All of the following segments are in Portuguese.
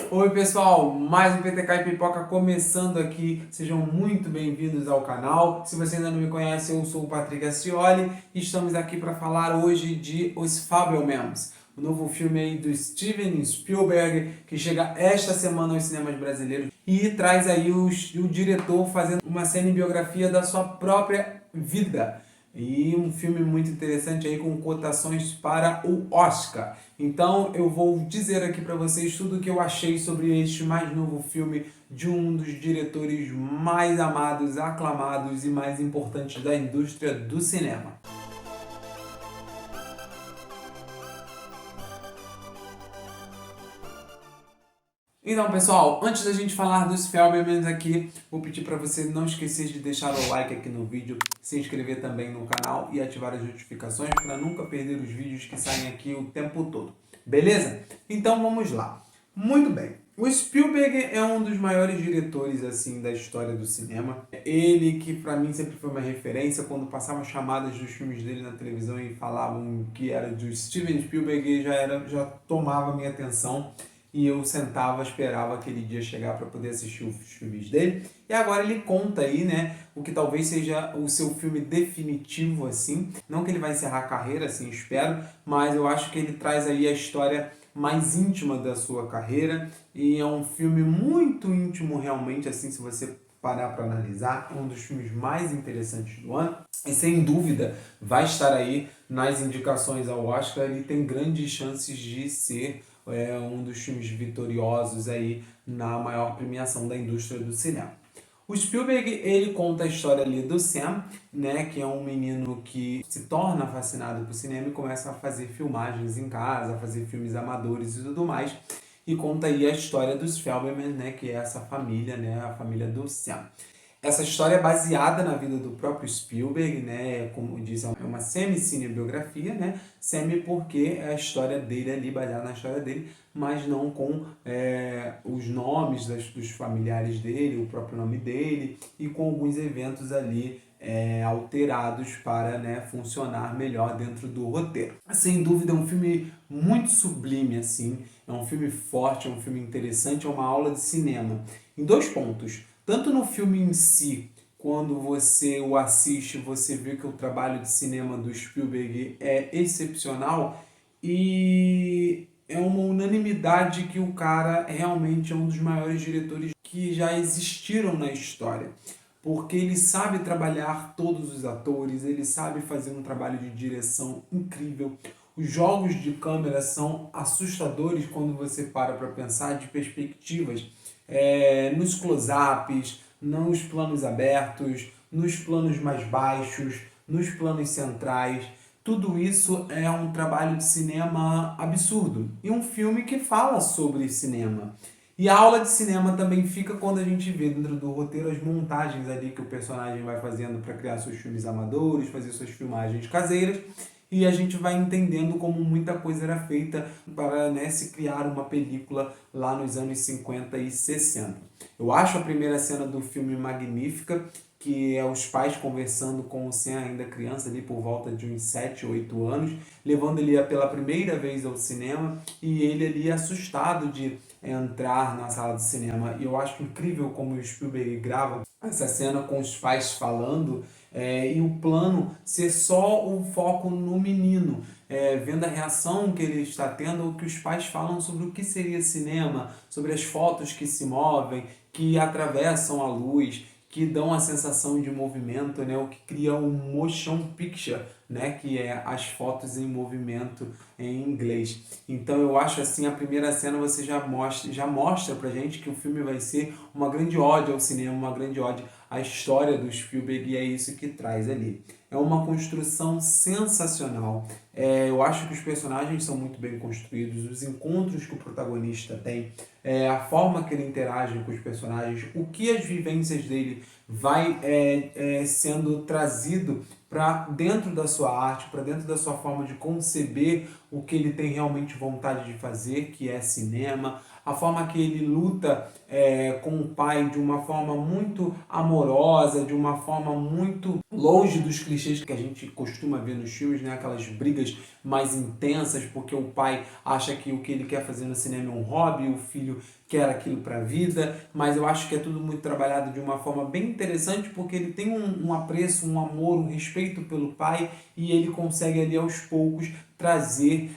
Oi pessoal, mais um PTK e Pipoca começando aqui, sejam muito bem-vindos ao canal. Se você ainda não me conhece, eu sou o Patrick Ascioli e estamos aqui para falar hoje de Os Fabelmans, o novo filme aí do Steven Spielberg, que chega esta semana aos cinemas brasileiros e traz aí o diretor fazendo uma cinebiografia da sua própria vida. E um filme muito interessante aí com cotações para o Oscar. Então eu vou dizer aqui para vocês tudo o que eu achei sobre este mais novo filme de um dos diretores mais amados, aclamados e mais importantes da indústria do cinema. Então, pessoal, antes da gente falar dos Fabelmans aqui, vou pedir para você não esquecer de deixar o like aqui no vídeo, se inscrever também no canal e ativar as notificações para nunca perder os vídeos que saem aqui o tempo todo. Beleza? Então vamos lá. Muito bem. O Spielberg é um dos maiores diretores assim da história do cinema. Ele que para mim sempre foi uma referência quando passavam chamadas dos filmes dele na televisão e falavam que era do Steven Spielberg, já tomava minha atenção. E eu sentava, esperava aquele dia chegar para poder assistir os filmes dele. E agora ele conta aí, né, o que talvez seja o seu filme definitivo, assim. Não que ele vai encerrar a carreira, assim, espero, mas eu acho que ele traz aí a história mais íntima da sua carreira. E é um filme muito íntimo, realmente, assim, se você parar para analisar. É um dos filmes mais interessantes do ano. E sem dúvida vai estar aí nas indicações ao Oscar. Ele tem grandes chances de ser um dos filmes vitoriosos aí na maior premiação da indústria do cinema. O Spielberg, ele conta a história ali do Sam, né, que é um menino que se torna fascinado por cinema e começa a fazer filmagens em casa, a fazer filmes amadores e tudo mais. E conta aí a história dos Fabelmans, né, que é essa família, né, a família do Sam. Essa história é baseada na vida do próprio Spielberg, né? Como diz, é uma semi-cinebiografia, né? Semi porque é a história dele ali, baseada na história dele, mas não com os nomes dos familiares dele, o próprio nome dele, e com alguns eventos ali alterados para, né, funcionar melhor dentro do roteiro. Sem dúvida é um filme muito sublime, assim, é um filme forte, é um filme interessante, é uma aula de cinema. Em dois pontos. Tanto no filme em si, quando você o assiste, você vê que o trabalho de cinema do Spielberg é excepcional e é uma unanimidade que o cara realmente é um dos maiores diretores que já existiram na história. Porque ele sabe trabalhar todos os atores, ele sabe fazer um trabalho de direção incrível. Os jogos de câmera são assustadores quando você para pensar de perspectivas. Nos close-ups, nos planos abertos, nos planos mais baixos, nos planos centrais. Tudo isso é um trabalho de cinema absurdo. E um filme que fala sobre cinema. E a aula de cinema também fica quando a gente vê dentro do roteiro as montagens ali que o personagem vai fazendo para criar seus filmes amadores, fazer suas filmagens caseiras. E a gente vai entendendo como muita coisa era feita para, né, se criar uma película lá nos anos 50 e 60. Eu acho a primeira cena do filme magnífica, que é os pais conversando com o Sam ainda criança, ali por volta de uns 7, 8 anos, levando ele pela primeira vez ao cinema e ele ali assustado de entrar na sala de cinema. E eu acho incrível como o Spielberg grava essa cena com os pais falando e o plano ser só o foco no menino, vendo a reação que ele está tendo, o que os pais falam sobre o que seria cinema, sobre as fotos que se movem, que atravessam a luz, que dão a sensação de movimento, né? O que cria um motion picture, né? Que é as fotos em movimento em inglês. Então eu acho assim, a primeira cena você já mostra pra gente que o filme vai ser uma grande ode ao cinema, uma grande ode à história do Spielberg, e é isso que traz ali. É uma construção sensacional. Eu acho que os personagens são muito bem construídos, os encontros que o protagonista tem, a forma que ele interage com os personagens, o que as vivências dele vai sendo trazido para dentro da sua arte, para dentro da sua forma de conceber o que ele tem realmente vontade de fazer, que é cinema, a forma que ele luta com o pai de uma forma muito amorosa, de uma forma muito longe dos clichês que a gente costuma ver nos filmes, né? Aquelas brigas mais intensas, porque o pai acha que o que ele quer fazer no cinema é um hobby, o filho quer aquilo para a vida, mas eu acho que é tudo muito trabalhado de uma forma bem interessante, porque ele tem um apreço, um amor, um respeito pelo pai, e ele consegue ali aos poucos trazer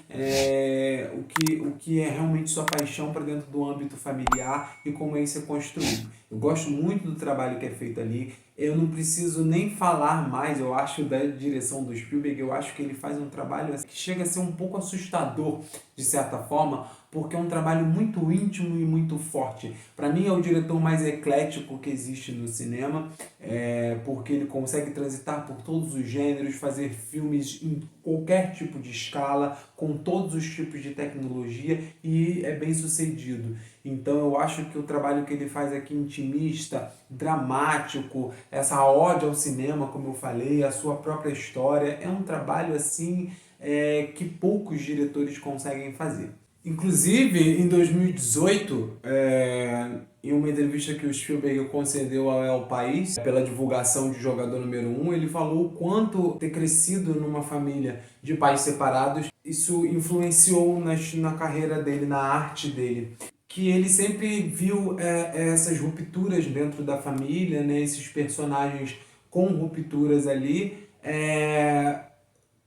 o que é realmente sua paixão para dentro do âmbito familiar e como isso é construído. Eu gosto muito do trabalho que é feito ali. Eu não preciso nem falar mais, eu acho, da direção do Spielberg. Eu acho que ele faz um trabalho que chega a ser um pouco assustador, de certa forma, porque é um trabalho muito íntimo e muito forte. Para mim é o diretor mais eclético que existe no cinema, porque ele consegue transitar por todos os gêneros, fazer filmes em qualquer tipo de escala, com todos os tipos de tecnologia, e é bem sucedido. Então eu acho que o trabalho que ele faz aqui, intimista, dramático, essa ode ao cinema, como eu falei, a sua própria história, é um trabalho assim que poucos diretores conseguem fazer. Inclusive, em 2018, em uma entrevista que o Spielberg concedeu ao El País, pela divulgação de Jogador Número 1, ele falou o quanto ter crescido numa família de pais separados, isso influenciou na carreira dele, na arte dele. Que ele sempre viu essas rupturas dentro da família, né, esses personagens com rupturas ali,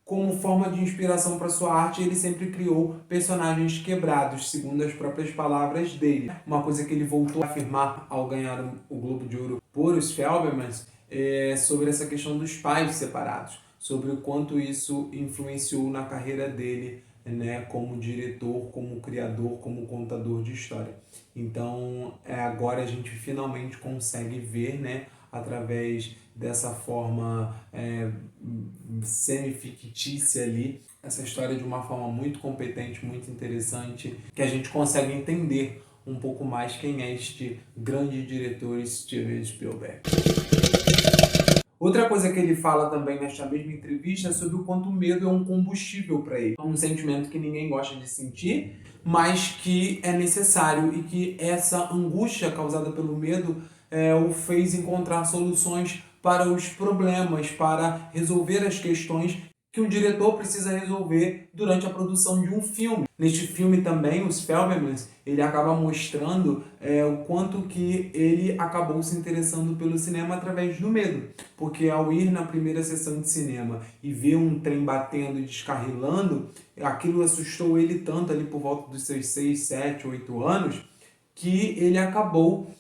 como forma de inspiração para sua arte. Ele sempre criou personagens quebrados, segundo as próprias palavras dele. Uma coisa que ele voltou a afirmar ao ganhar o Globo de Ouro por Os Fabelmans é sobre essa questão dos pais separados, sobre o quanto isso influenciou na carreira dele, né, como diretor, como criador, como contador de história. Então, agora a gente finalmente consegue ver, né, através dessa forma semi-fictícia ali, essa história de uma forma muito competente, muito interessante, que a gente consegue entender um pouco mais quem é este grande diretor Steven Spielberg. Outra coisa que ele fala também nesta mesma entrevista é sobre o quanto o medo é um combustível para ele. É um sentimento que ninguém gosta de sentir, mas que é necessário, e que essa angústia causada pelo medo o fez encontrar soluções para os problemas, para resolver as questões que um diretor precisa resolver durante a produção de um filme. Neste filme também, Os Fabelmans, ele acaba mostrando o quanto que ele acabou se interessando pelo cinema através do medo. Porque ao ir na primeira sessão de cinema e ver um trem batendo e descarrilando, aquilo assustou ele tanto ali por volta dos seus 6, 7, 8 anos, que ele acabou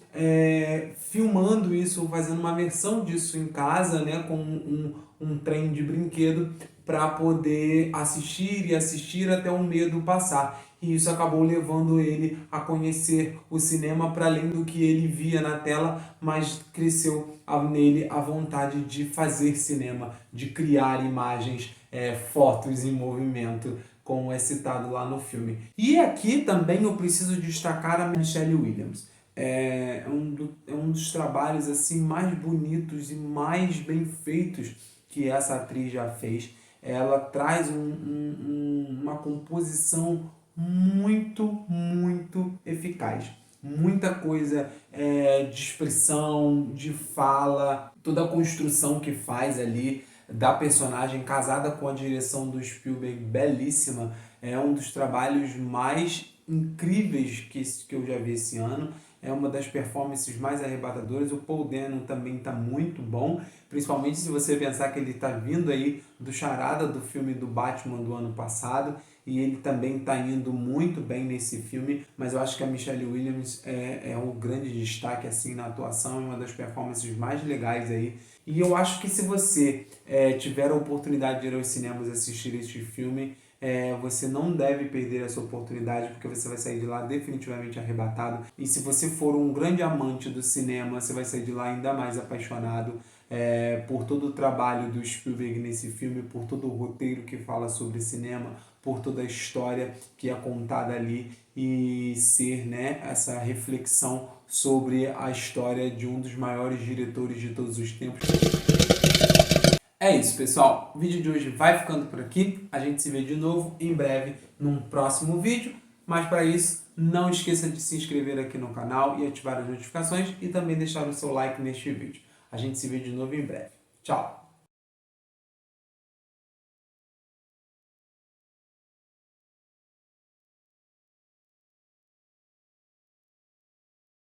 filmando isso, fazendo uma versão disso em casa, né, com um trem de brinquedo, para poder assistir e assistir até o medo passar. E isso acabou levando ele a conhecer o cinema para além do que ele via na tela, mas cresceu nele a vontade de fazer cinema, de criar imagens, fotos em movimento, como é citado lá no filme. E aqui também eu preciso destacar a Michelle Williams. É um dos trabalhos assim mais bonitos e mais bem feitos que essa atriz já fez. Ela traz uma composição muito eficaz. Muita coisa de expressão, de fala, toda a construção que faz ali da personagem, casada com a direção do Spielberg, belíssima. É um dos trabalhos mais incríveis que eu já vi esse ano. É uma das performances mais arrebatadoras. O Paul Dano também está muito bom, principalmente se você pensar que ele está vindo aí do Charada, do filme do Batman do ano passado, e ele também está indo muito bem nesse filme, mas eu acho que a Michelle Williams é um grande destaque assim na atuação, é uma das performances mais legais aí. E eu acho que se você tiver a oportunidade de ir aos cinemas assistir este filme, você não deve perder essa oportunidade, porque você vai sair de lá definitivamente arrebatado. E se você for um grande amante do cinema, você vai sair de lá ainda mais apaixonado por todo o trabalho do Spielberg nesse filme, por todo o roteiro que fala sobre cinema, por toda a história que é contada ali, e ser, né, essa reflexão sobre a história de um dos maiores diretores de todos os tempos. É isso, pessoal. O vídeo de hoje vai ficando por aqui. A gente se vê de novo em breve num próximo vídeo. Mas para isso, não esqueça de se inscrever aqui no canal e ativar as notificações, e também deixar o seu like neste vídeo. A gente se vê de novo em breve. Tchau!